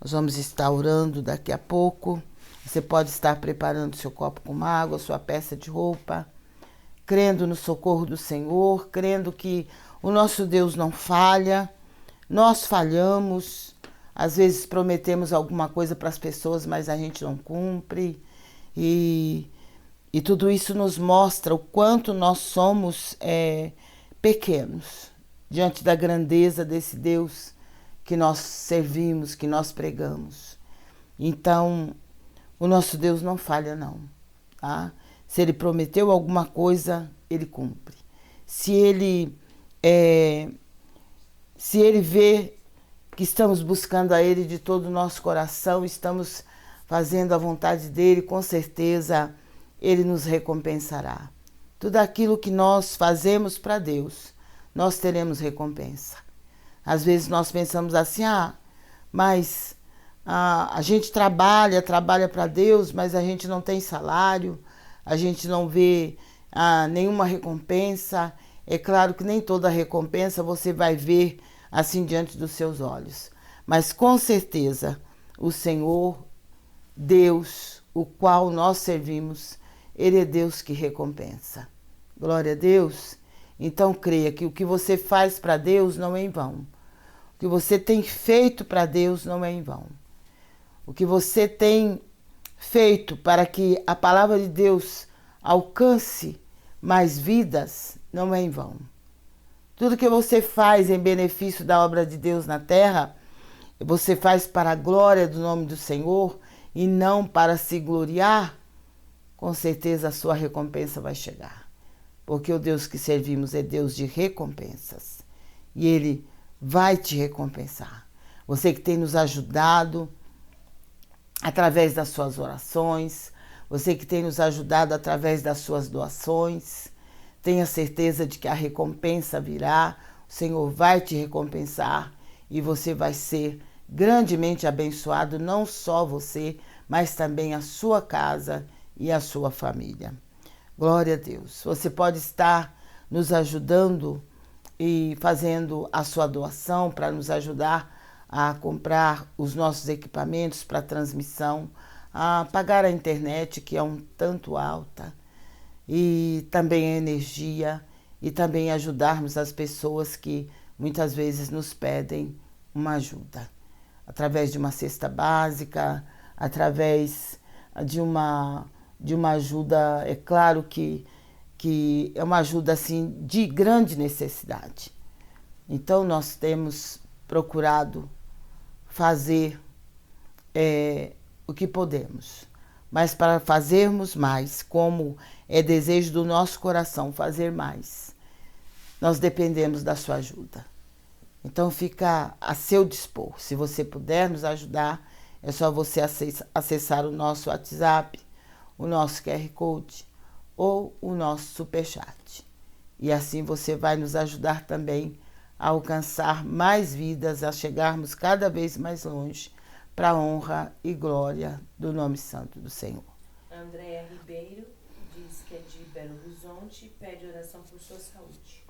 Nós vamos estar orando daqui a pouco. Você pode estar preparando seu copo com água, sua peça de roupa, crendo no socorro do Senhor, crendo que o nosso Deus não falha. Nós falhamos, às vezes prometemos alguma coisa para as pessoas, mas a gente não cumpre. E tudo isso nos mostra o quanto nós somos pequenos diante da grandeza desse Deus que nós servimos, que nós pregamos. Então, o nosso Deus não falha, não. Tá? Se Ele prometeu alguma coisa, Ele cumpre. Se Ele vê que estamos buscando a Ele de todo o nosso coração, estamos fazendo a vontade dEle, com certeza Ele nos recompensará. Tudo aquilo que nós fazemos para Deus, nós teremos recompensa. Às vezes nós pensamos assim, mas a gente trabalha para Deus, mas a gente não tem salário, a gente não vê nenhuma recompensa. É claro que nem toda recompensa você vai ver assim diante dos seus olhos. Mas com certeza o Senhor, Deus, o qual nós servimos, Ele é Deus que recompensa. Glória a Deus. Então creia que o que você faz para Deus não é em vão. O que você tem feito para Deus não é em vão. O que você tem feito para que a palavra de Deus alcance mais vidas não é em vão. Tudo que você faz em benefício da obra de Deus na terra, você faz para a glória do nome do Senhor e não para se gloriar, com certeza a sua recompensa vai chegar. Porque o Deus que servimos é Deus de recompensas. E Ele vai te recompensar. Você que tem nos ajudado através das suas orações, você que tem nos ajudado através das suas doações, tenha certeza de que a recompensa virá, o Senhor vai te recompensar e você vai ser grandemente abençoado, não só você, mas também a sua casa e a sua família. Glória a Deus. Você pode estar nos ajudando e fazendo a sua doação para nos ajudar a comprar os nossos equipamentos para transmissão, a pagar a internet, que é um tanto alta, e também a energia, e também ajudarmos as pessoas que muitas vezes nos pedem uma ajuda. Através de uma cesta básica, através de uma ajuda, é claro que é uma ajuda assim de grande necessidade. Então nós temos procurado fazer o que podemos, mas para fazermos mais, como é desejo do nosso coração fazer mais, nós dependemos da sua ajuda. Então fica a seu dispor. Se você puder nos ajudar, é só você acessar o nosso WhatsApp, o nosso QR Code ou o nosso Superchat. E assim você vai nos ajudar também a alcançar mais vidas, a chegarmos cada vez mais longe, para a honra e glória do nome santo do Senhor. Andréia Ribeiro diz que é de Belo Horizonte e pede oração por sua saúde.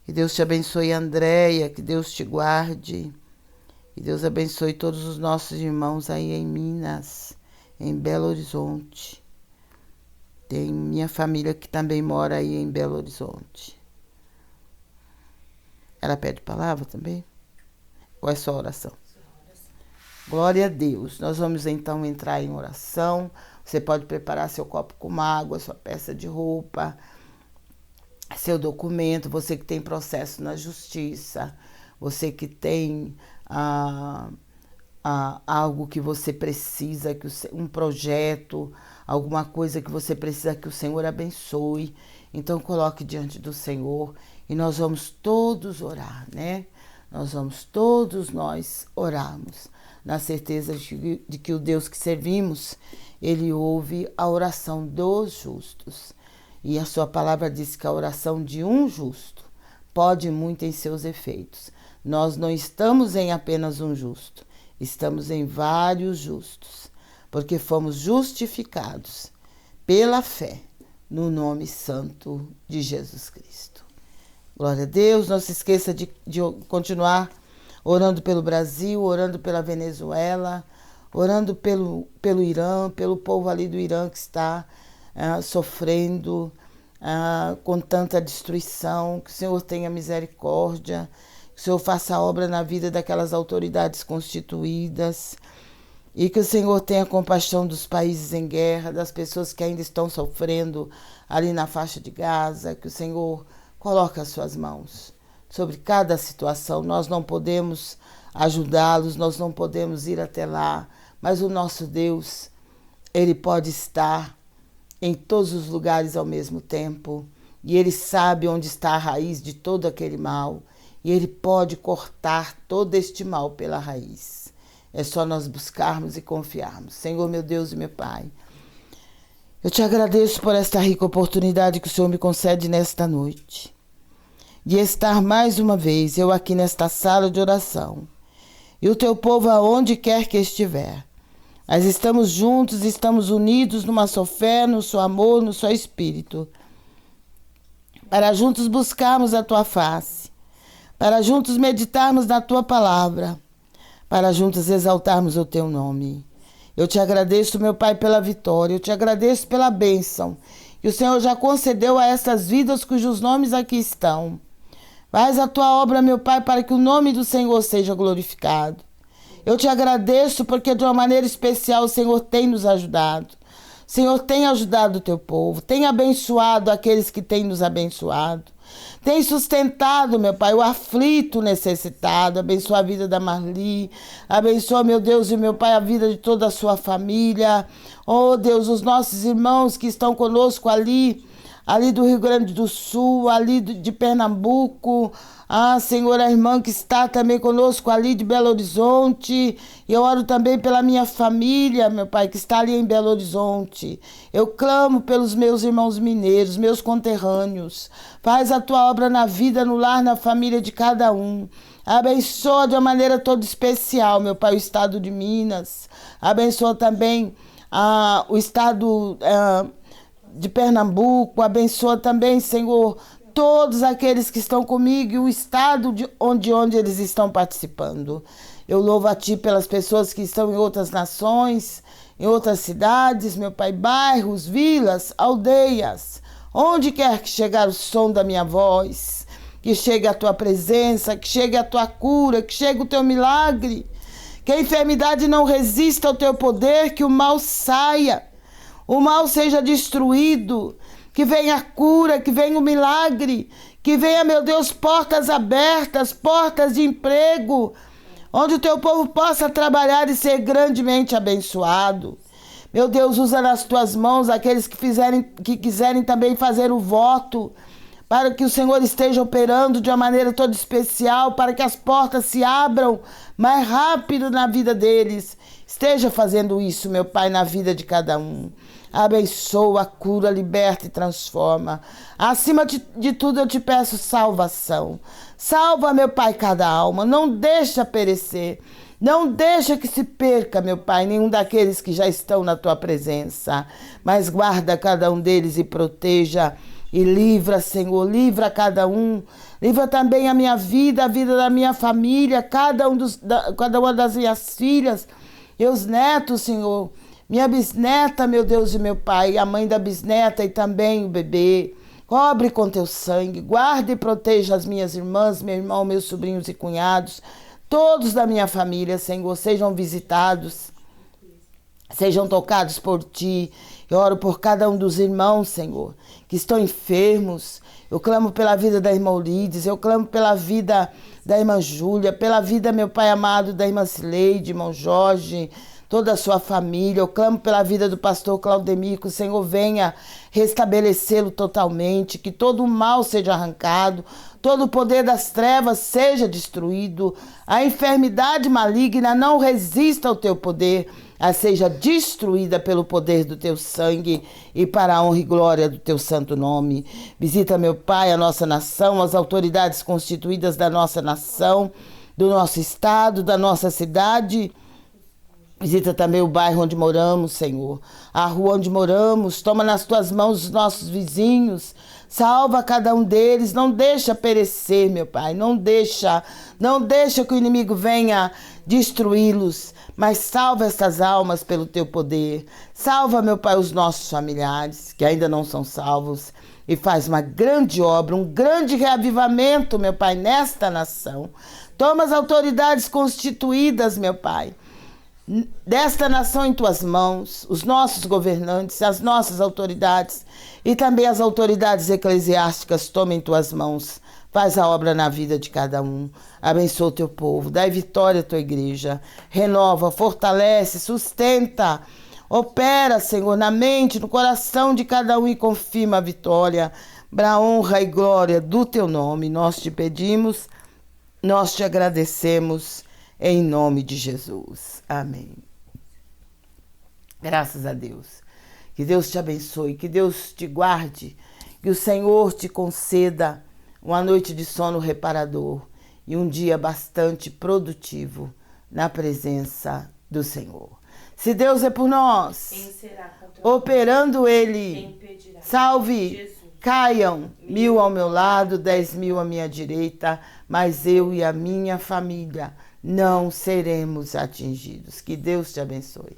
Que Deus te abençoe, Andréia, que Deus te guarde, que Deus abençoe todos os nossos irmãos aí em Minas, em Belo Horizonte. Tem minha família que também mora aí em Belo Horizonte. Ela pede palavra também? Ou é só oração? Glória a Deus. Nós vamos então entrar em oração. Você pode preparar seu copo com água, sua peça de roupa, seu documento. Você que tem processo na justiça, você que tem algo que você precisa, um projeto, alguma coisa que você precisa que o Senhor abençoe. Então coloque diante do Senhor e nós vamos todos orar, né? Nós vamos todos nós orarmos, na certeza de que o Deus que servimos, Ele ouve a oração dos justos. E a sua palavra diz que a oração de um justo pode muito em seus efeitos. Nós não estamos em apenas um justo, estamos em vários justos, porque fomos justificados pela fé no nome santo de Jesus Cristo. Glória a Deus. Não se esqueça de continuar orando pelo Brasil, orando pela Venezuela, orando pelo Irã, pelo povo ali do Irã que está sofrendo com tanta destruição. Que o Senhor tenha misericórdia, que o Senhor faça a obra na vida daquelas autoridades constituídas e que o Senhor tenha compaixão dos países em guerra, das pessoas que ainda estão sofrendo ali na faixa de Gaza. Que o Senhor coloque as suas mãos sobre cada situação. Nós não podemos ajudá-los, nós não podemos ir até lá, mas o nosso Deus, Ele pode estar em todos os lugares ao mesmo tempo, e Ele sabe onde está a raiz de todo aquele mal, e Ele pode cortar todo este mal pela raiz. É só nós buscarmos e confiarmos. Senhor, meu Deus e meu Pai, eu te agradeço por esta rica oportunidade que o Senhor me concede nesta noite, de estar mais uma vez eu aqui nesta sala de oração, e o teu povo aonde quer que estiver. Nós estamos juntos, estamos unidos numa só fé, no seu amor, no seu espírito, para juntos buscarmos a tua face, para juntos meditarmos na tua palavra, para juntos exaltarmos o teu nome. Eu te agradeço, meu Pai, pela vitória, eu te agradeço pela bênção que o Senhor já concedeu a essas vidas cujos nomes aqui estão. Faz a tua obra, meu Pai, para que o nome do Senhor seja glorificado. Eu te agradeço porque de uma maneira especial o Senhor tem nos ajudado. O Senhor tem ajudado o teu povo, tem abençoado aqueles que têm nos abençoado. Tem sustentado, meu Pai, o aflito, o necessitado. Abençoa a vida da Marli. Abençoa, meu Deus e meu Pai, a vida de toda a sua família. Oh, Deus, os nossos irmãos que estão conosco ali do Rio Grande do Sul, ali de Pernambuco. Ah, Senhor, a irmã que está também conosco ali de Belo Horizonte. Eu oro também pela minha família, meu Pai, que está ali em Belo Horizonte. Eu clamo pelos meus irmãos mineiros, meus conterrâneos. Faz a tua obra na vida, no lar, na família de cada um. Abençoa de uma maneira toda especial, meu Pai, o estado de Minas. Abençoa também o estado de Pernambuco. Abençoa também, Senhor, todos aqueles que estão comigo e o estado de onde eles estão participando. Eu louvo a Ti pelas pessoas que estão em outras nações, em outras cidades, meu Pai, bairros, vilas, aldeias, onde quer que chegar o som da minha voz, que chegue a Tua presença, que chegue a Tua cura, que chegue o Teu milagre, que a enfermidade não resista ao Teu poder, que o mal saia, o mal seja destruído, que venha a cura, que venha o milagre, que venha, meu Deus, portas abertas, portas de emprego, onde o teu povo possa trabalhar e ser grandemente abençoado. Meu Deus, usa nas tuas mãos aqueles que quiserem também fazer o voto, para que o Senhor esteja operando de uma maneira toda especial, para que as portas se abram mais rápido na vida deles. Esteja fazendo isso, meu Pai, na vida de cada um. Abençoa, cura, liberta e transforma. Acima de tudo eu te peço salvação. Salva, meu Pai, cada alma. Não deixa perecer. Não deixa que se perca, meu Pai, nenhum daqueles que já estão na tua presença. Mas guarda cada um deles e proteja. E livra, Senhor, livra cada um. Livra também a minha vida, a vida da minha família, cada uma das minhas filhas, meus netos, Senhor. Minha bisneta, meu Deus e meu Pai, a mãe da bisneta e também o bebê. Cobre com teu sangue, guarda e proteja as minhas irmãs, meu irmão, meus sobrinhos e cunhados, todos da minha família, Senhor, sejam visitados, sejam tocados por Ti. Eu oro por cada um dos irmãos, Senhor, que estão enfermos. Eu clamo pela vida da irmã Ulides, eu clamo pela vida da irmã Júlia, pela vida, meu Pai amado, da irmã Cileide, irmão Jorge, toda a sua família. Eu clamo pela vida do pastor Claudemir, que o Senhor venha restabelecê-lo totalmente, que todo o mal seja arrancado, todo o poder das trevas seja destruído, a enfermidade maligna não resista ao teu poder, a seja destruída pelo poder do teu sangue e para a honra e glória do teu santo nome. Visita, meu Pai, a nossa nação, as autoridades constituídas da nossa nação, do nosso estado, da nossa cidade. Visita também o bairro onde moramos, Senhor, a rua onde moramos. Toma nas tuas mãos os nossos vizinhos. Salva cada um deles. Não deixa perecer, meu Pai. Não deixa que o inimigo venha destruí-los. Mas salva estas almas pelo teu poder. Salva, meu Pai, os nossos familiares que ainda não são salvos. E faz uma grande obra, um grande reavivamento, meu Pai, nesta nação. Toma as autoridades constituídas, meu Pai, desta nação em tuas mãos, os nossos governantes, as nossas autoridades e também as autoridades eclesiásticas, toma em tuas mãos. Faz a obra na vida de cada um. Abençoa o teu povo, dai vitória à tua igreja. Renova, fortalece, sustenta. Opera, Senhor, na mente, no coração de cada um e confirma a vitória. Para a honra e glória do teu nome, nós te pedimos, nós te agradecemos. Em nome de Jesus. Amém. Graças a Deus. Que Deus te abençoe, que Deus te guarde, que o Senhor te conceda uma noite de sono reparador e um dia bastante produtivo na presença do Senhor. Se Deus é por nós, operando Ele, salve Caiam 1000 ao meu lado, 10.000 à minha direita, mas eu e a minha família não seremos atingidos. Que Deus te abençoe,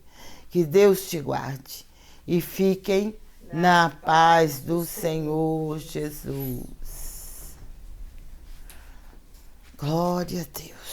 que Deus te guarde e fiquem na paz do Senhor Jesus. Glória a Deus.